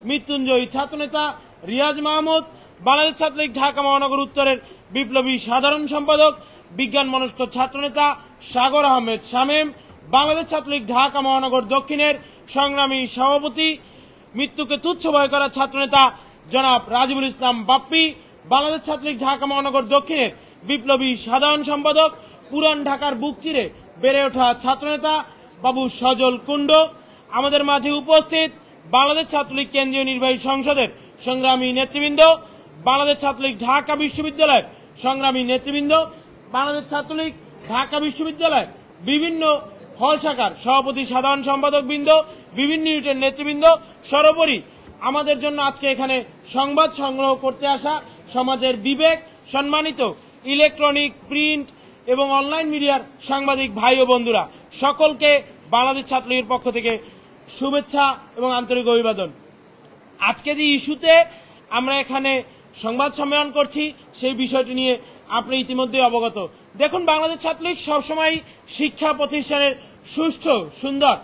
মৃত্যুঞ্জয়ী ছাত্রনেতা রিয়াজ মাহমুদ, বাংলাদেশ ছাত্রলীগ ঢাকা মহানগর উত্তরের বিপ্লবী সাধারণ সম্পাদক, বিজ্ঞান মনস্ক ছাত্রনেতা সাগর আহমেদ শামীম, বাংলাদেশ ছাত্রলীগ ঢাকা মহানগর দক্ষিণের সংগ্রামী সভাপতি, মৃত্যুকে তুচ্ছ ভয় করা ছাত্রনেতা জনাব রাজিবুল ইসলাম বাপ্পি, বাংলাদেশ ছাত্রলীগ ঢাকা মহানগর দক্ষিণের বিপ্লবী সাধারণ সম্পাদক, পুরান ঢাকার বুক চিরে বেড়ে ওঠা ছাত্রনেতা বাবু সজল কুণ্ড। আমাদের মাঝে উপস্থিত বাংলাদেশ ছাত্রলীগ কেন্দ্রীয় নির্বাহী সংসদের সংগ্রামী নেতৃবৃন্দ, বাংলাদেশ ছাত্রলীগ ঢাকা বিশ্ববিদ্যালয়ের সংগ্রামী নেতৃবৃন্দ, বাংলাদেশ ছাত্রলীগ ঢাকা বিশ্ববিদ্যালয়ের বিভিন্ন হল শাখার সভাপতি সাধারণ সম্পাদক বৃন্দ, বিভিন্ন ইউনিটের নেতৃবৃন্দ, সর্বোপরি আমাদের জন্য আজকে এখানে সংবাদ সংগ্রহ করতে আসা সমাজের বিবেক সম্মানিত ইলেকট্রনিক, প্রিন্ট এবং অনলাইন মিডিয়ার সাংবাদিক ভাই ও বন্ধুরা, সকলকে বাংলাদেশ ছাত্রলীগের পক্ষ থেকে শুভেচ্ছা এবং আন্তরিক অভিবাদন। আজকে যে ইস্যুতে আমরা এখানে সংবাদ সম্মেলন করছি সেই বিষয়টি নিয়ে আপনি ইতিমধ্যে অবগত। দেখুন, বাংলাদেশ ছাত্রলীগ সবসময় শিক্ষা প্রতিষ্ঠানের সুষ্ঠু সুন্দর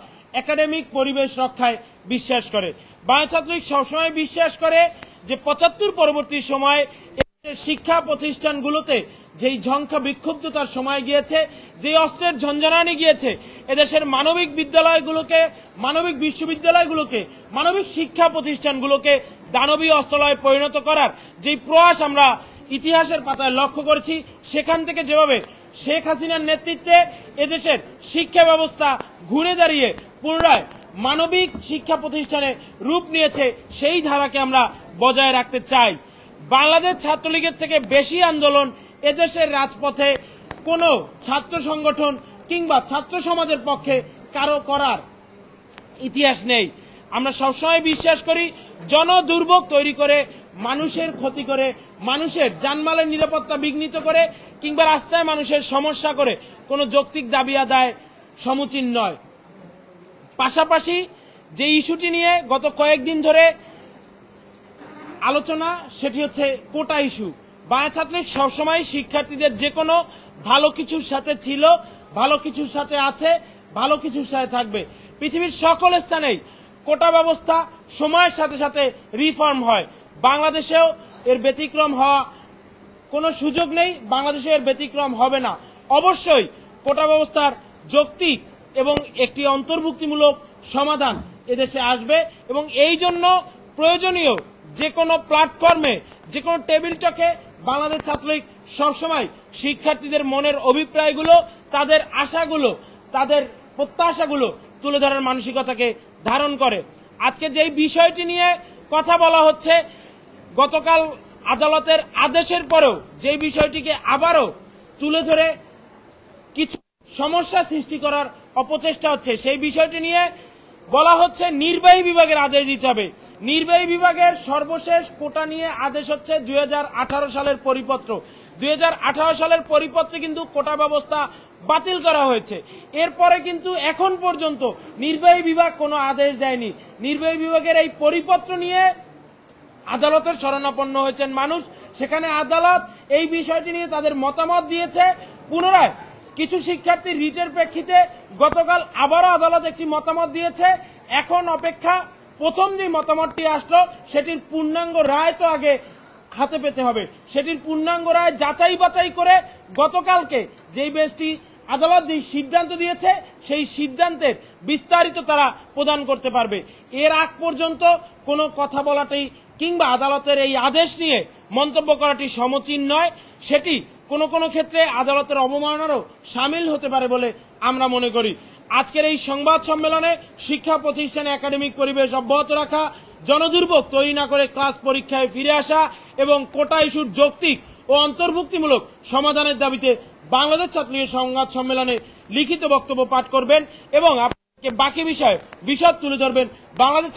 একাডেমিক পরিবেশ রক্ষায় বিশ্বাস করে। বাংলাদেশ ছাত্রলীগ সবসময় বিশ্বাস করে যে ৭৫ পরবর্তী সময়ে শিক্ষা প্রতিষ্ঠানগুলোতে যেই ঝঙ্কা বিক্ষুব্ধতার সময় গিয়েছে, যে অস্ত্রের ঝঞ্ঝনানি গিয়েছে, এদেশের মানবিক বিদ্যালয়গুলোকে, মানবিক বিশ্ববিদ্যালয়গুলোকে, মানবিক শিক্ষা প্রতিষ্ঠানগুলোকে দানবীয় অস্ত্রালয়ে পরিণত করার যে প্রয়াস আমরা ইতিহাসের পাতায় লক্ষ্য করেছি, সেখান থেকে যেভাবে শেখ হাসিনার নেতৃত্বে এদেশের শিক্ষা ব্যবস্থা ঘুরে দাঁড়িয়ে পুনরায় মানবিক শিক্ষা প্রতিষ্ঠানে রূপ নিয়েছে, সেই ধারাকে আমরা বজায় রাখতে চাই। বাংলাদেশ ছাত্রলীগের থেকে বেশি আন্দোলন এদেশের রাজপথে কোনো ছাত্র সংগঠন কিংবা ছাত্র সমাজের পক্ষে কারো করার ইতিহাস নেই। আমরা সবসময় বিশ্বাস করি জনদুর্ভোগ তৈরি করে, মানুষের ক্ষতি করে, মানুষের জানমালের নিরাপত্তা বিঘ্নিত করে কিংবা রাস্তায় মানুষের সমস্যা করে কোনো যৌক্তিক দাবি আদায় সমুচীন নয়। পাশাপাশি যে ইস্যুটি নিয়ে গত কয়েকদিন ধরে আলোচনা, সেটি হচ্ছে কোটা ইস্যু। বাংলাদেশ ছাত্রলীগ সবসময় শিক্ষার্থীদের যে কোনো ভালো কিছুর সাথে ছিল, ভালো কিছুর সাথে আছে, ভালো কিছুর সাথে থাকবে। পৃথিবীর সকল স্থানেই কোটা ব্যবস্থা সময়ের সাথে সাথে রিফর্ম হয়, বাংলাদেশেও এর ব্যতিক্রম হওয়া কোনো সুযোগ নেই, বাংলাদেশে এর ব্যতিক্রম হবে না। অবশ্যই কোটা ব্যবস্থার যৌক্তিক এবং একটি অন্তর্ভুক্তিমূলক সমাধান এদেশে আসবে এবং এই জন্য প্রয়োজনীয় যে কোনো প্ল্যাটফর্মে, যে কোনো টেবিল টকে বাংলাদেশ ছাত্রলীগ সবসময় শিক্ষার্থীদের মনের অভিপ্রায়গুলো, তাদের আশাগুলো, তাদের প্রত্যাশাগুলো তুলে ধরার মানসিকতাকে ধারণ করে। আজকে যেই বিষয়টি নিয়ে কথা বলা হচ্ছে, গতকাল আদালতের আদেশের পরেও যেই বিষয়টিকে আবারও তুলে ধরে কিছু সমস্যা সৃষ্টি করার অপচেষ্টা হচ্ছে, সেই বিষয়টি নিয়ে বলা হচ্ছে নির্বাহী বিভাগের আদেশ দিতে হবে। নির্বাহী বিভাগের সর্বশেষ কোটা নিয়ে আদেশ হচ্ছে ২০১৮ সালের পরিপত্র। ২০১৮ সালের পরিপত্রে কিন্তু কোটা ব্যবস্থা বাতিল করা হয়েছে। এরপরে কিন্তু এখন পর্যন্ত নির্বাহী বিভাগ কোনো আদেশ দেয়নি। নির্বাহী বিভাগের এই পরিপত্র নিয়ে আদালতের শরণাপন্ন হয়েছেন মানুষ, সেখানে আদালত এই বিষয়টি নিয়ে তাদের মতামত দিয়েছে। পুনরায় কিছু শিক্ষার্থী রিটের প্রেক্ষিতে গতকাল আবারও আদালত একটি মতামত দিয়েছে। এখন অপেক্ষা, প্রথম যে মতামতটি আসলো সেটির পূর্ণাঙ্গ রায় তো আগে হাতে পেতে হবে। সেটির পূর্ণাঙ্গ রায় যাচাই বাছাই করে গতকালকে যেই বেশটি আদালত যেই সিদ্ধান্ত দিয়েছে, সেই সিদ্ধান্তের বিস্তারিত তারা প্রদান করতে পারবে। এর আগ পর্যন্ত কোনো কথা বলাটি কিংবা আদালতের এই আদেশ নিয়ে মন্তব্য করাটি সমীচীন নয়। সেটি কোনো কোনো ক্ষেত্রে আদালতের অবমাননারও সামিল হতে পারে বলে আমরা মনে করি। আজকের এই সংবাদ সম্মেলনে শিক্ষা প্রতিষ্ঠানে একাডেমিক পরিবেশ অব্যাহত রাখা, জনদুর্ভোগ তৈরি না করে ক্লাস পরীক্ষায় ফিরে আসা এবং কোটা ইস্যুর যৌক্তিক ও অন্তর্ভুক্তিমূলক সমাধানের দাবিতে বাংলাদেশ ছাত্রলীগের সংবাদ সম্মেলনে লিখিত বক্তব্য পাঠ করবেন এবং আপনাকে বাকি বিষয়ে বিশদ তুলে ধরবেন বাংলাদেশ